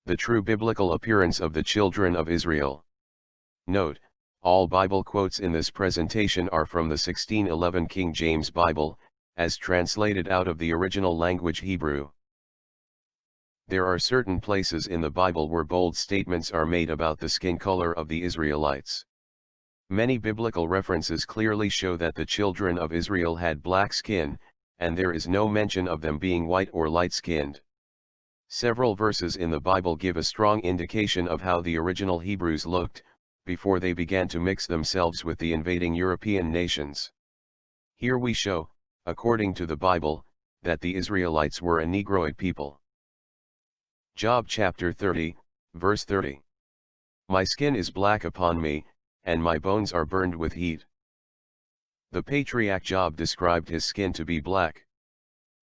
The true biblical appearance of the children of Israel. Note, all Bible quotes in this presentation are from the 1611 King James Bible, as translated out of the original language Hebrew. There are certain places in the Bible where bold statements are made about the skin color of the Israelites. Many biblical references clearly show that the children of Israel had black skin, and there is no mention of them being white or light-skinned. Several verses in the Bible give a strong indication of how the original Hebrews looked, before they began to mix themselves with the invading European nations. Here we show, according to the Bible, that the Israelites were a Negroid people. Job chapter 30, verse 30. My skin is black upon me, and my bones are burned with heat. The patriarch Job described his skin to be black.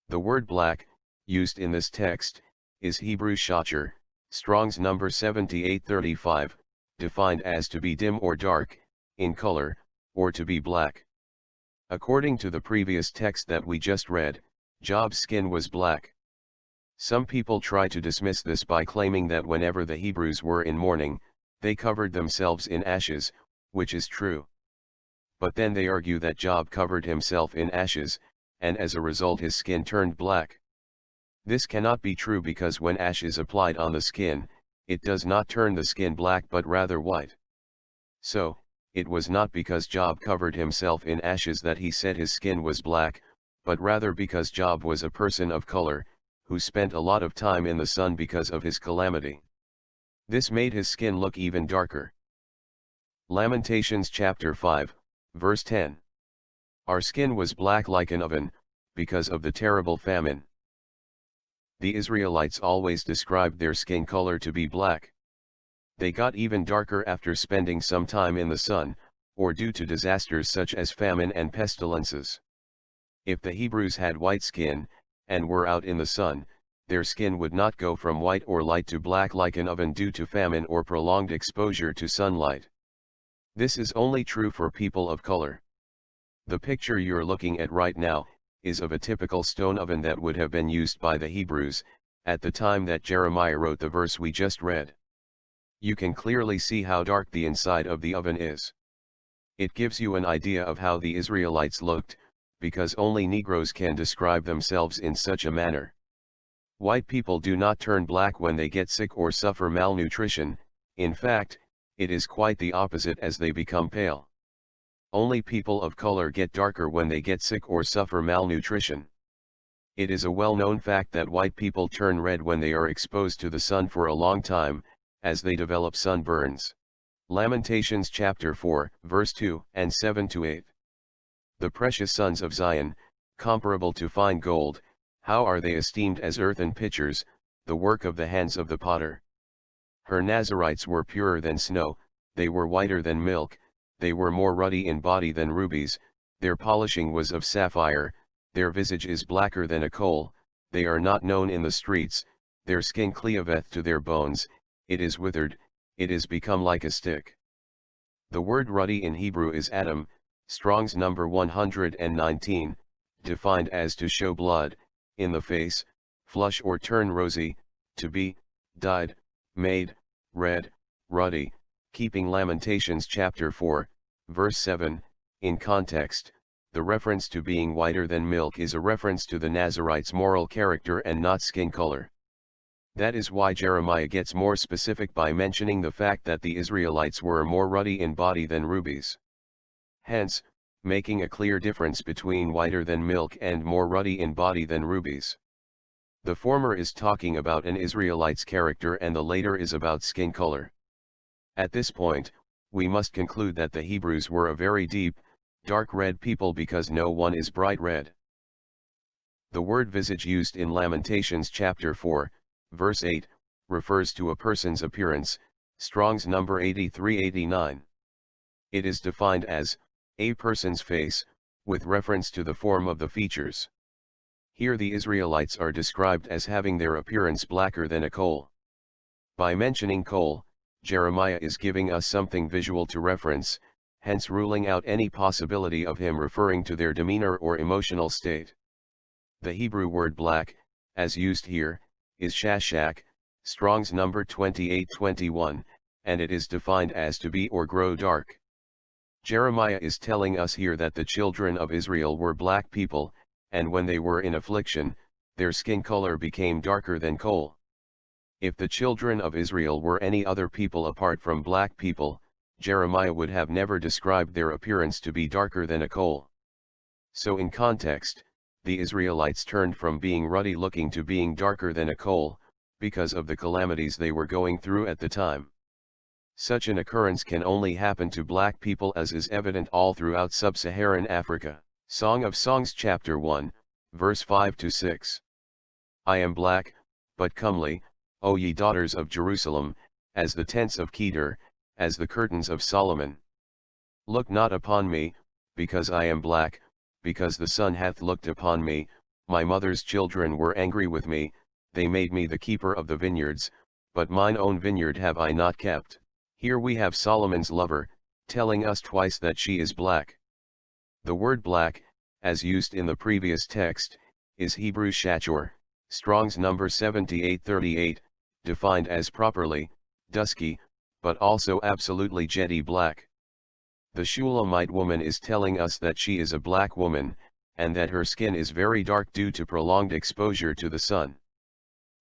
The word black, used in this text, is Hebrew shacher, Strong's number 7835, defined as to be dim or dark, in color, or to be black. According to the previous text that we just read, Job's skin was black. Some people try to dismiss this by claiming that whenever the Hebrews were in mourning, they covered themselves in ashes, which is true. But then they argue that Job covered himself in ashes, and as a result his skin turned black. This cannot be true because when ash is applied on the skin, it does not turn the skin black but rather white. So, it was not because Job covered himself in ashes that he said his skin was black, but rather because Job was a person of color, who spent a lot of time in the sun because of his calamity. This made his skin look even darker. Lamentations chapter 5, verse 10. Our skin was black like an oven, because of the terrible famine. The Israelites always described their skin color to be black. They got even darker after spending some time in the sun, or due to disasters such as famine and pestilences. If the Hebrews had white skin, and were out in the sun, their skin would not go from white or light to black like an oven due to famine or prolonged exposure to sunlight. This is only true for people of color. The picture you're looking at right now, is of a typical stone oven that would have been used by the Hebrews, at the time that Jeremiah wrote the verse we just read. You can clearly see how dark the inside of the oven is. It gives you an idea of how the Israelites looked, because only Negroes can describe themselves in such a manner. White people do not turn black when they get sick or suffer malnutrition. In fact, it is quite the opposite as they become pale. Only people of color get darker when they get sick or suffer malnutrition. It is a well-known fact that white people turn red when they are exposed to the sun for a long time, as they develop sunburns. Lamentations chapter 4, verse 2 and 7-8. The precious sons of Zion, comparable to fine gold, how are they esteemed as earthen pitchers, the work of the hands of the potter. Her Nazarites were purer than snow, they were whiter than milk, they were more ruddy in body than rubies, their polishing was of sapphire, their visage is blacker than a coal, they are not known in the streets, their skin cleaveth to their bones, it is withered, it is become like a stick. The word ruddy in Hebrew is Adam, Strong's number 119, defined as to show blood, in the face, flush or turn rosy, to be, dyed, made, red, ruddy. Keeping Lamentations chapter 4, verse 7, in context, the reference to being whiter than milk is a reference to the Nazarites' moral character and not skin color. That is why Jeremiah gets more specific by mentioning the fact that the Israelites were more ruddy in body than rubies. Hence, making a clear difference between whiter than milk and more ruddy in body than rubies. The former is talking about an Israelite's character and the later is about skin color. At this point, we must conclude that the Hebrews were a very deep, dark red people because no one is bright red. The word visage used in Lamentations chapter 4, verse 8, refers to a person's appearance, Strong's number 8389. It is defined as, a person's face, with reference to the form of the features. Here the Israelites are described as having their appearance blacker than a coal. By mentioning coal, Jeremiah is giving us something visual to reference, hence ruling out any possibility of him referring to their demeanor or emotional state. The Hebrew word black, as used here, is shashak, Strong's number 2821, and it is defined as to be or grow dark. Jeremiah is telling us here that the children of Israel were black people, and when they were in affliction, their skin color became darker than coal. If the children of Israel were any other people apart from black people, Jeremiah would have never described their appearance to be darker than a coal. So in context, the Israelites turned from being ruddy-looking to being darker than a coal, because of the calamities they were going through at the time. Such an occurrence can only happen to black people, as is evident all throughout sub-Saharan Africa. Song of Songs chapter 1, verse 5-6. I am black, but comely, O ye daughters of Jerusalem, as the tents of Kedar, as the curtains of Solomon. Look not upon me, because I am black, because the sun hath looked upon me, my mother's children were angry with me, they made me the keeper of the vineyards, but mine own vineyard have I not kept. Here we have Solomon's lover, telling us twice that she is black. The word black, as used in the previous text, is Hebrew shachor, Strong's number 7838, defined as properly, dusky, but also absolutely jetty black. The Shulamite woman is telling us that she is a black woman, and that her skin is very dark due to prolonged exposure to the sun.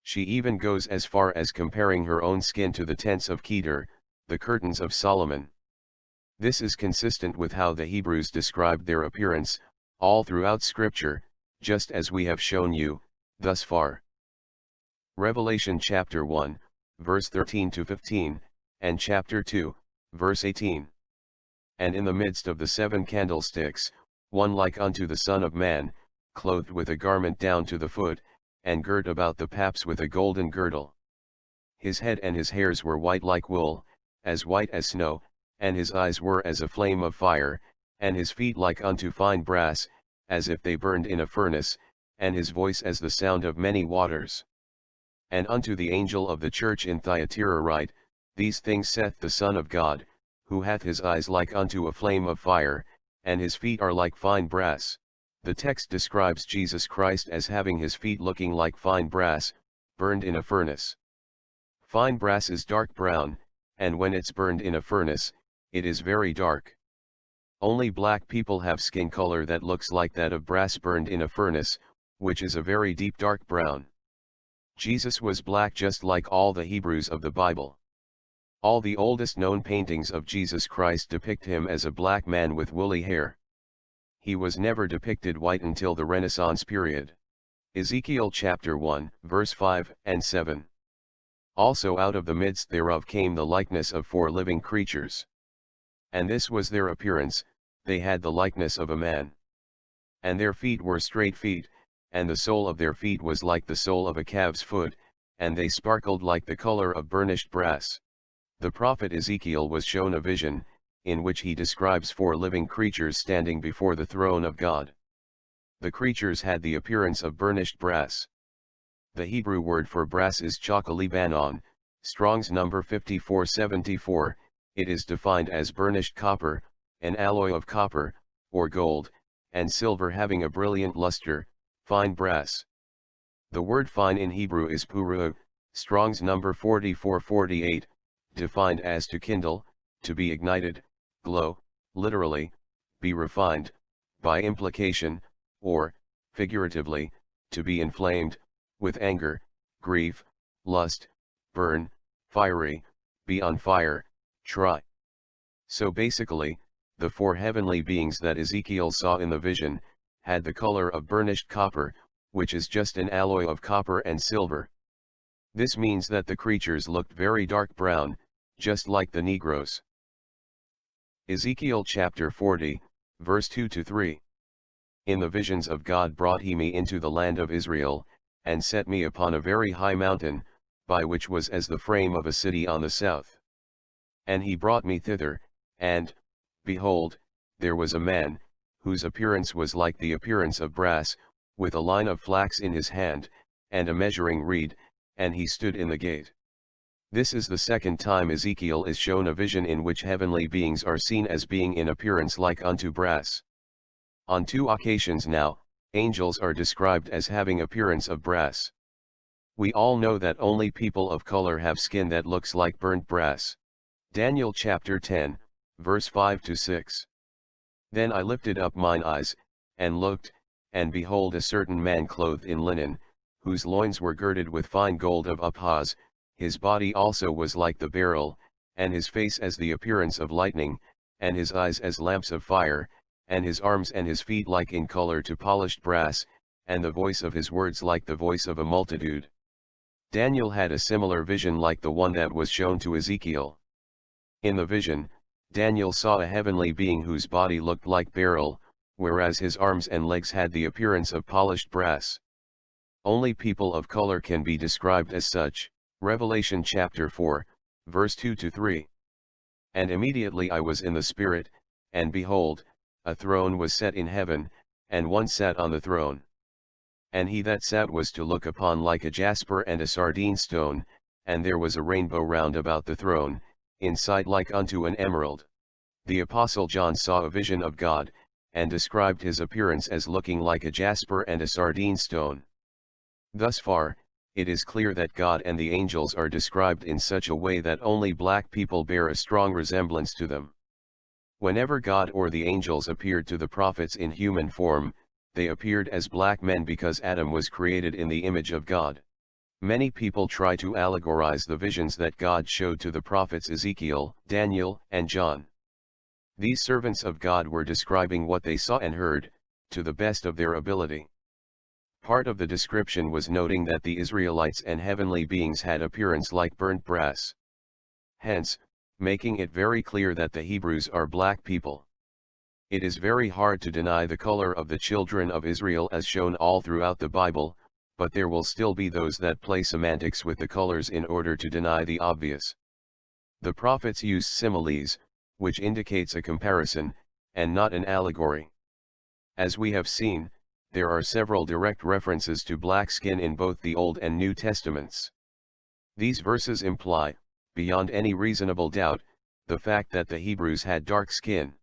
She even goes as far as comparing her own skin to the tents of Kedar, the curtains of Solomon. This is consistent with how the Hebrews described their appearance, all throughout Scripture, just as we have shown you, thus far. Revelation chapter 1, verse 13-15, and chapter 2, verse 18. And in the midst of the 7 candlesticks, one like unto the Son of Man, clothed with a garment down to the foot, and girt about the paps with a golden girdle. His head and his hairs were white like wool, as white as snow, and his eyes were as a flame of fire, and his feet like unto fine brass, as if they burned in a furnace, and his voice as the sound of many waters. And unto the angel of the church in Thyatira write, These things saith the Son of God, who hath his eyes like unto a flame of fire, and his feet are like fine brass. The text describes Jesus Christ as having his feet looking like fine brass, burned in a furnace. Fine brass is dark brown, and when it's burned in a furnace, it is very dark. Only black people have skin color that looks like that of brass burned in a furnace, which is a very deep dark brown. Jesus was black just like all the Hebrews of the Bible. All the oldest known paintings of Jesus Christ depict him as a black man with woolly hair. He was never depicted white until the Renaissance period. Ezekiel chapter 1, verse 5 and 7. Also out of the midst thereof came the likeness of 4 living creatures. And this was their appearance, they had the likeness of a man. And their feet were straight feet, and the sole of their feet was like the sole of a calf's foot, and they sparkled like the color of burnished brass. The prophet Ezekiel was shown a vision, in which he describes 4 living creatures standing before the throne of God. The creatures had the appearance of burnished brass. The Hebrew word for brass is chakalibanon, Strong's number 5474, it is defined as burnished copper, an alloy of copper, or gold, and silver having a brilliant luster, fine brass. The word fine in Hebrew is puru, Strong's number 4448, defined as to kindle, to be ignited, glow, literally, be refined, by implication, or, figuratively, to be inflamed, with anger, grief, lust, burn, fiery, be on fire, try. So basically, the 4 heavenly beings that Ezekiel saw in the vision, had the color of burnished copper, which is just an alloy of copper and silver. This means that the creatures looked very dark brown, just like the Negroes. Ezekiel chapter 40, verse 2-3. In the visions of God brought he me into the land of Israel, and set me upon a very high mountain, by which was as the frame of a city on the south. And he brought me thither, and, behold, there was a man, whose appearance was like the appearance of brass, with a line of flax in his hand, and a measuring reed, and he stood in the gate. This is the second time Ezekiel is shown a vision in which heavenly beings are seen as being in appearance like unto brass. On 2 occasions now, angels are described as having appearance of brass. We all know that only people of color have skin that looks like burnt brass. Daniel chapter 10, verse 5-6. Then I lifted up mine eyes, and looked, and behold a certain man clothed in linen, whose loins were girded with fine gold of Uphaz, his body also was like the beryl, and his face as the appearance of lightning, and his eyes as lamps of fire, and his arms and his feet like in color to polished brass, and the voice of his words like the voice of a multitude. Daniel had a similar vision like the one that was shown to Ezekiel. In the vision, Daniel saw a heavenly being whose body looked like beryl, whereas his arms and legs had the appearance of polished brass. Only people of color can be described as such. Revelation chapter 4, verse 2-3. And immediately I was in the Spirit, and behold, a throne was set in heaven, and one sat on the throne. And he that sat was to look upon like a jasper and a sardine stone, and there was a rainbow round about the throne, in sight like unto an emerald. The Apostle John saw a vision of God, and described his appearance as looking like a jasper and a sardine stone. Thus far, it is clear that God and the angels are described in such a way that only black people bear a strong resemblance to them. Whenever God or the angels appeared to the prophets in human form, they appeared as black men because Adam was created in the image of God. Many people try to allegorize the visions that God showed to the prophets Ezekiel, Daniel, and John. These servants of God were describing what they saw and heard, to the best of their ability. Part of the description was noting that the Israelites and heavenly beings had appearance like burnt brass. Hence, making it very clear that the Hebrews are black people. It is very hard to deny the color of the children of Israel as shown all throughout the Bible, but there will still be those that play semantics with the colors in order to deny the obvious. The prophets used similes, which indicates a comparison, and not an allegory. As we have seen, there are several direct references to black skin in both the Old and New Testaments. These verses imply, beyond any reasonable doubt, the fact that the Hebrews had dark skin.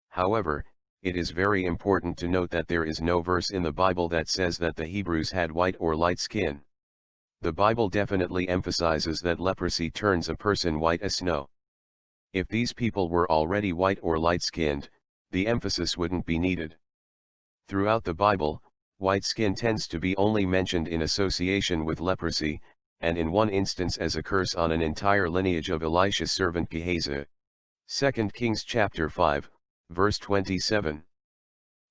However, it is very important to note that there is no verse in the Bible that says that the Hebrews had white or light skin. The Bible definitely emphasizes that leprosy turns a person white as snow. If these people were already white or light-skinned, the emphasis wouldn't be needed. Throughout the Bible, white skin tends to be only mentioned in association with leprosy, and in one instance as a curse on an entire lineage of Elisha's servant Gehazi. 2 Kings chapter 5, verse 27.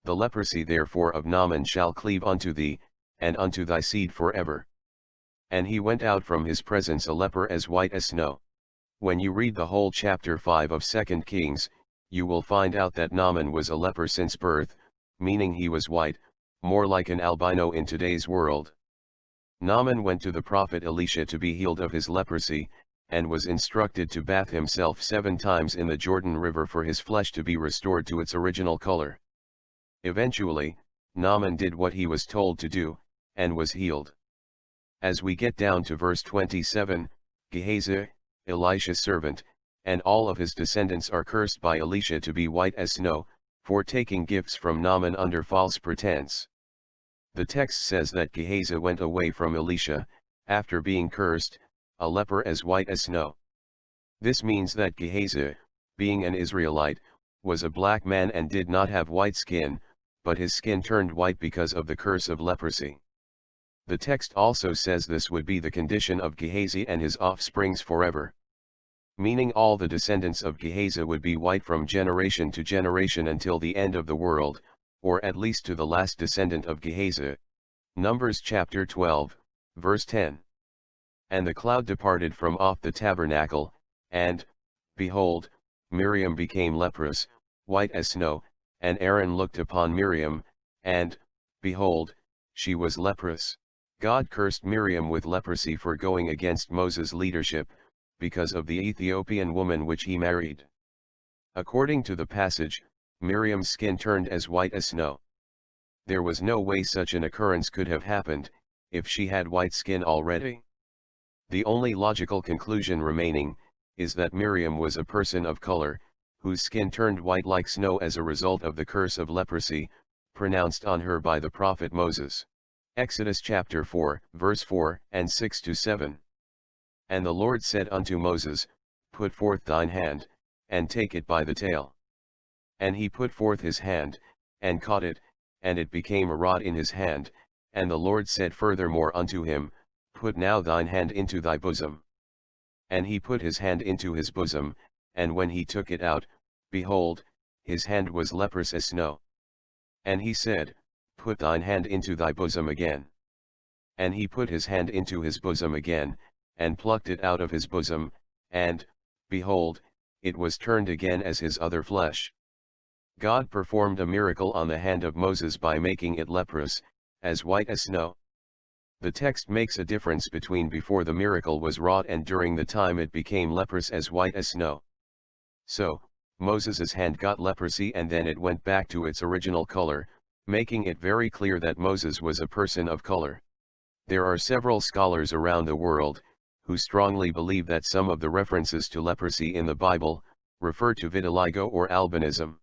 The leprosy therefore of Naaman shall cleave unto thee, and unto thy seed forever. And he went out from his presence a leper as white as snow. When you read the whole chapter 5 of 2 Kings, you will find out that Naaman was a leper since birth, meaning he was white, more like an albino in today's world. Naaman went to the prophet Elisha to be healed of his leprosy, and was instructed to bath himself 7 times in the Jordan River for his flesh to be restored to its original color. Eventually, Naaman did what he was told to do, and was healed. As we get down to verse 27, Gehazi, Elisha's servant, and all of his descendants are cursed by Elisha to be white as snow, for taking gifts from Naaman under false pretense. The text says that Gehazi went away from Elisha, after being cursed, a leper as white as snow. This means that Gehazi, being an Israelite, was a black man and did not have white skin, but his skin turned white because of the curse of leprosy. The text also says this would be the condition of Gehazi and his offsprings forever. Meaning all the descendants of Gehazi would be white from generation to generation until the end of the world, or at least to the last descendant of Gehazi. Numbers chapter 12, verse 10. And the cloud departed from off the tabernacle, and, behold, Miriam became leprous, white as snow, and Aaron looked upon Miriam, and, behold, she was leprous. God cursed Miriam with leprosy for going against Moses' leadership, because of the Ethiopian woman which he married. According to the passage, Miriam's skin turned as white as snow. There was no way such an occurrence could have happened, if she had white skin already. The only logical conclusion remaining, is that Miriam was a person of color, whose skin turned white like snow as a result of the curse of leprosy, pronounced on her by the prophet Moses. Exodus chapter 4, verse 4 and 6-7. And the Lord said unto Moses, Put forth thine hand, and take it by the tail. And he put forth his hand, and caught it, and it became a rod in his hand. And the Lord said furthermore unto him, Put now thine hand into thy bosom. And he put his hand into his bosom, and when he took it out, behold, his hand was leprous as snow. And he said, Put thine hand into thy bosom again. And he put his hand into his bosom again, and plucked it out of his bosom, and, behold, it was turned again as his other flesh. God performed a miracle on the hand of Moses by making it leprous, as white as snow. The text makes a difference between before the miracle was wrought and during the time it became leprous as white as snow. So, Moses' hand got leprosy and then it went back to its original color, making it very clear that Moses was a person of color. There are several scholars around the world, who strongly believe that some of the references to leprosy in the Bible, refer to vitiligo or albinism.